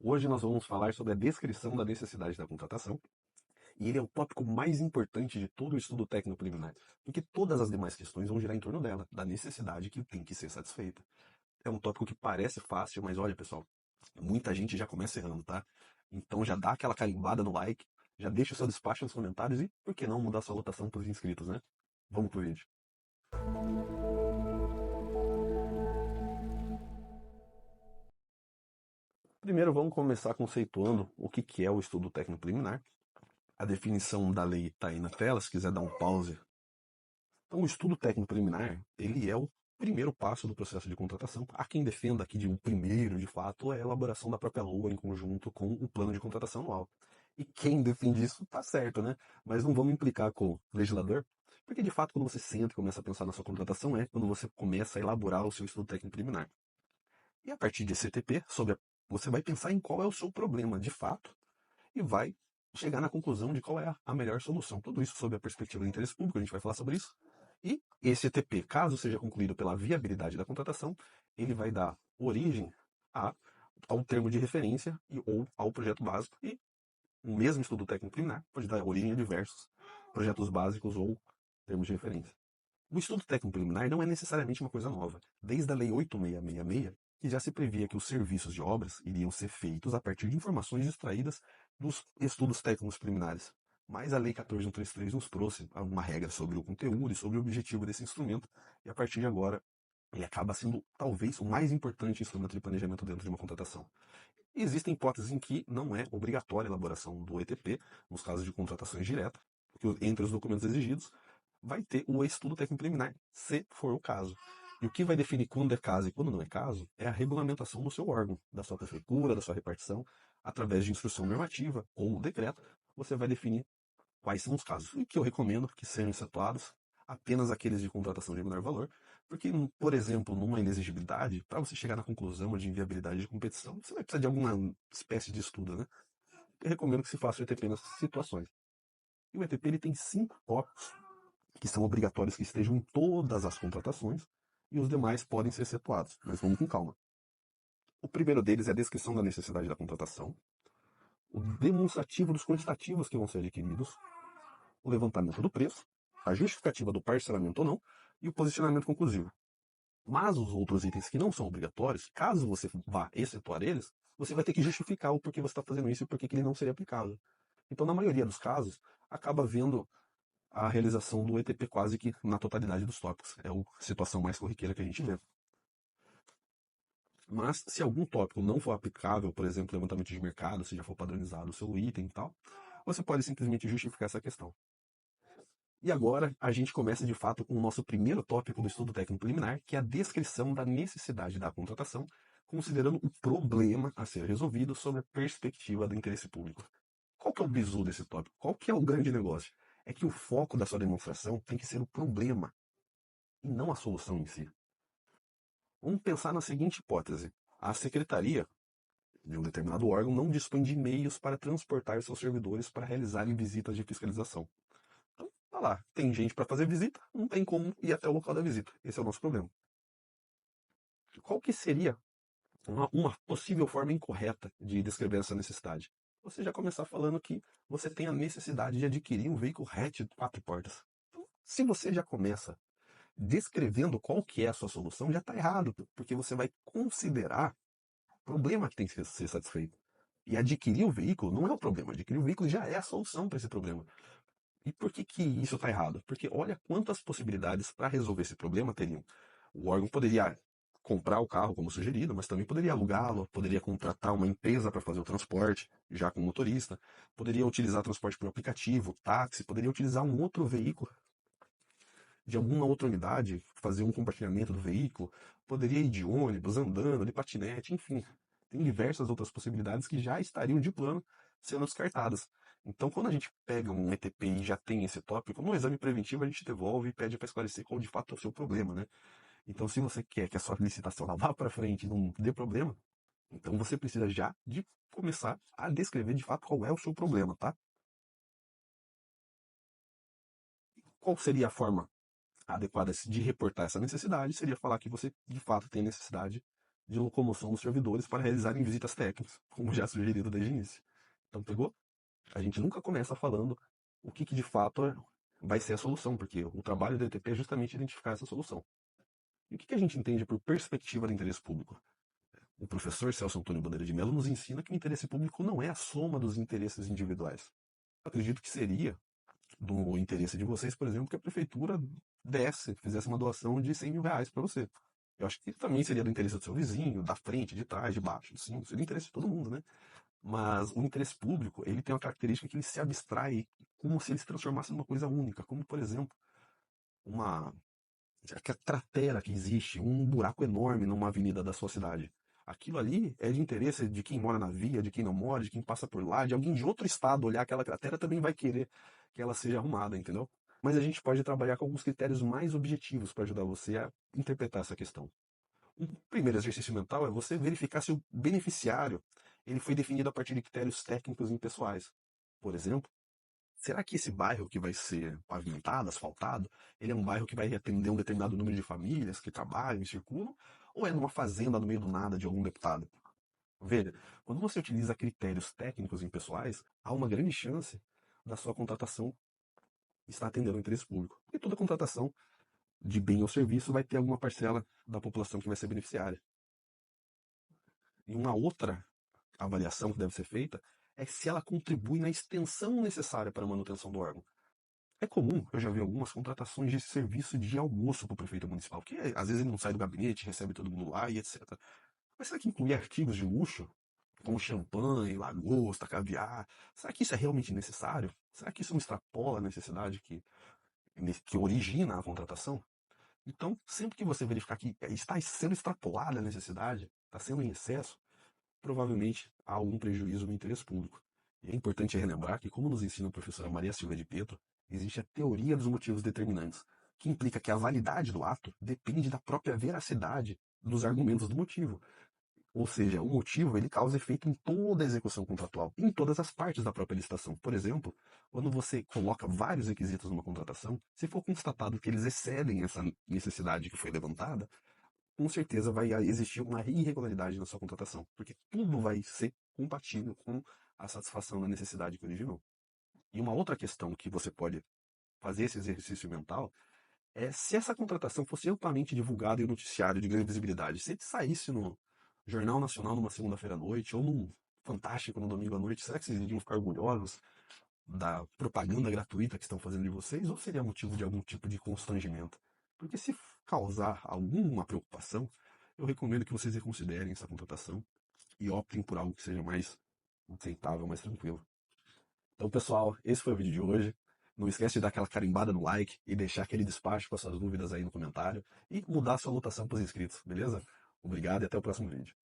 Hoje nós vamos falar sobre a descrição da necessidade da contratação, e ele é o tópico mais importante de todo o estudo técnico preliminar, porque todas as demais questões vão girar em torno dela, da necessidade que tem que ser satisfeita. É um tópico que parece fácil, mas olha, pessoal, muita gente já começa errando, tá? Então já dá aquela carimbada no like, já deixa o seu despacho nos comentários e, por que não, mudar sua lotação para os inscritos, né? Vamos pro vídeo. Primeiro vamos começar conceituando o que é o estudo técnico preliminar. A definição da lei está aí na tela, se quiser dar um pause. Então, o estudo técnico preliminar, ele é o primeiro passo do processo de contratação. Há quem defenda que o primeiro, de fato, é a elaboração da própria LOA em conjunto com o plano de contratação anual. E quem defende isso está certo, né? Mas não vamos implicar com o legislador, porque de fato, quando você senta e começa a pensar na sua contratação, é quando você começa a elaborar o seu estudo técnico preliminar. E a partir desse ETP, você vai pensar em qual é o seu problema de fato e vai chegar na conclusão de qual é a melhor solução. Tudo isso sob a perspectiva do interesse público, a gente vai falar sobre isso. E esse ETP, caso seja concluído pela viabilidade da contratação, ele vai dar origem ao termo de referência ou ao projeto básico. E o mesmo estudo técnico preliminar pode dar origem a diversos projetos básicos ou termos de referência. O estudo técnico preliminar não é necessariamente uma coisa nova. Desde a Lei 8666, que já se previa que os serviços de obras iriam ser feitos a partir de informações extraídas dos estudos técnicos preliminares. Mas a Lei 14133 nos trouxe uma regra sobre o conteúdo e sobre o objetivo desse instrumento, e a partir de agora ele acaba sendo talvez o mais importante instrumento de planejamento dentro de uma contratação. Existem hipóteses em que não é obrigatória a elaboração do ETP, nos casos de contratações diretas, porque entre os documentos exigidos vai ter o estudo técnico preliminar, se for o caso. E o que vai definir quando é caso e quando não é caso é a regulamentação do seu órgão, da sua prefeitura, da sua repartição, através de instrução normativa ou decreto, você vai definir quais são os casos. E que eu recomendo que sejam excetuados apenas aqueles de contratação de menor valor, porque, por exemplo, numa inexigibilidade, para você chegar na conclusão de inviabilidade de competição, você vai precisar de alguma espécie de estudo, né? Eu recomendo que se faça o ETP nessas situações. E o ETP ele tem 5 tópicos que são obrigatórios que estejam em todas as contratações, e os demais podem ser excetuados, mas vamos com calma. O primeiro deles é a descrição da necessidade da contratação, o demonstrativo dos quantitativos que vão ser adquiridos, o levantamento do preço, a justificativa do parcelamento ou não e o posicionamento conclusivo. Mas os outros itens que não são obrigatórios, caso você vá excetuar eles, você vai ter que justificar o porquê você está fazendo isso e por que ele não seria aplicável. Então, na maioria dos casos, acaba havendo a realização do ETP quase que na totalidade dos tópicos. É a situação mais corriqueira que a gente vê. Mas se algum tópico não for aplicável, por exemplo, levantamento de mercado, se já for padronizado o seu item e tal, você pode simplesmente justificar essa questão. E agora a gente começa de fato com o nosso primeiro tópico do estudo técnico preliminar, que é a descrição da necessidade da contratação, considerando o problema a ser resolvido sob a perspectiva do interesse público. Qual que é o bizu desse tópico? Qual que é o grande negócio? É que o foco da sua demonstração tem que ser o problema e não a solução em si. Vamos pensar na seguinte hipótese: a secretaria de um determinado órgão não dispõe de meios para transportar seus servidores para realizarem visitas de fiscalização. Então, tá lá, tem gente para fazer visita, não tem como ir até o local da visita. Esse é o nosso problema. Qual que seria uma possível forma incorreta de descrever essa necessidade? Você já começar falando que você tem a necessidade de adquirir um veículo hatch de 4 portas. Então, se você já começa descrevendo qual que é a sua solução, já está errado, porque você vai considerar o problema que tem que ser satisfeito. E adquirir o veículo não é o problema, adquirir o veículo já é a solução para esse problema. E por que isso está errado? Porque olha quantas possibilidades para resolver esse problema teriam. O órgão poderia comprar o carro como sugerido, mas também poderia alugá-lo, poderia contratar uma empresa para fazer o transporte, já com motorista, poderia utilizar transporte por aplicativo, táxi, poderia utilizar um outro veículo de alguma outra unidade, fazer um compartilhamento do veículo, poderia ir de ônibus, andando, de patinete, enfim. Tem diversas outras possibilidades que já estariam de plano sendo descartadas. Então, quando a gente pega um ETP e já tem esse tópico, no exame preventivo a gente devolve e pede para esclarecer qual de fato é o seu problema, né? Então, se você quer que a sua licitação lá vá para frente e não dê problema, então você precisa já de começar a descrever de fato qual é o seu problema, tá? Qual seria a forma adequada de reportar essa necessidade? Seria falar que você de fato tem necessidade de locomoção dos servidores para realizarem visitas técnicas, como já sugerido desde o início. Então, pegou? A gente nunca começa falando o que de fato vai ser a solução, porque o trabalho do ETP é justamente identificar essa solução. E o que a gente entende por perspectiva do interesse público? O professor Celso Antônio Bandeira de Mello nos ensina que o interesse público não é a soma dos interesses individuais. Eu acredito que seria do interesse de vocês, por exemplo, que a prefeitura fizesse uma doação de 100 mil reais para você. Eu acho que também seria do interesse do seu vizinho, da frente, de trás, de baixo, sim, seria do interesse de todo mundo, né? Mas o interesse público, ele tem uma característica que ele se abstrai como se ele se transformasse numa coisa única, como, por exemplo, uma cratera que existe, um buraco enorme numa avenida da sua cidade. Aquilo ali é de interesse de quem mora na via, de quem não mora, de quem passa por lá, de alguém de outro estado olhar aquela cratera também vai querer que ela seja arrumada, entendeu? Mas a gente pode trabalhar com alguns critérios mais objetivos para ajudar você a interpretar essa questão. Um primeiro exercício mental é você verificar se o beneficiário ele foi definido a partir de critérios técnicos e impessoais. Por exemplo, será que esse bairro que vai ser pavimentado, asfaltado, ele é um bairro que vai atender um determinado número de famílias que trabalham e circulam? Ou é numa fazenda no meio do nada de algum deputado? Veja, quando você utiliza critérios técnicos e impessoais, há uma grande chance da sua contratação estar atendendo ao interesse público. E toda contratação de bem ou serviço vai ter alguma parcela da população que vai ser beneficiária. E uma outra avaliação que deve ser feita é se ela contribui na extensão necessária para a manutenção do órgão. É comum, eu já vi algumas contratações de serviço de almoço para o prefeito municipal, que às vezes ele não sai do gabinete, recebe todo mundo lá e etc. Mas será que incluir artigos de luxo, como champanhe, lagosta, caviar, será que isso é realmente necessário? Será que isso não extrapola a necessidade que origina a contratação? Então, sempre que você verificar que está sendo extrapolada a necessidade, está sendo em excesso, provavelmente há algum prejuízo no interesse público. E é importante relembrar que, como nos ensina a professora Maria Silvia de Pietro, existe a teoria dos motivos determinantes, que implica que a validade do ato depende da própria veracidade dos argumentos do motivo. Ou seja, o motivo ele causa efeito em toda a execução contratual, em todas as partes da própria licitação. Por exemplo, quando você coloca vários requisitos numa contratação, se for constatado que eles excedem essa necessidade que foi levantada, com certeza vai existir uma irregularidade na sua contratação, porque tudo vai ser compatível com a satisfação da necessidade que originou. E uma outra questão que você pode fazer esse exercício mental é se essa contratação fosse amplamente divulgada em um noticiário de grande visibilidade, se ele saísse no Jornal Nacional numa segunda-feira à noite ou num Fantástico no domingo à noite, será que vocês iriam ficar orgulhosos da propaganda gratuita que estão fazendo de vocês ou seria motivo de algum tipo de constrangimento? Porque se causar alguma preocupação, eu recomendo que vocês reconsiderem essa contratação e optem por algo que seja mais aceitável, mais tranquilo. Então, pessoal, esse foi o vídeo de hoje. Não esquece de dar aquela carimbada no like e deixar aquele despacho com as suas dúvidas aí no comentário e mudar a sua lotação para os inscritos, beleza? Obrigado e até o próximo vídeo.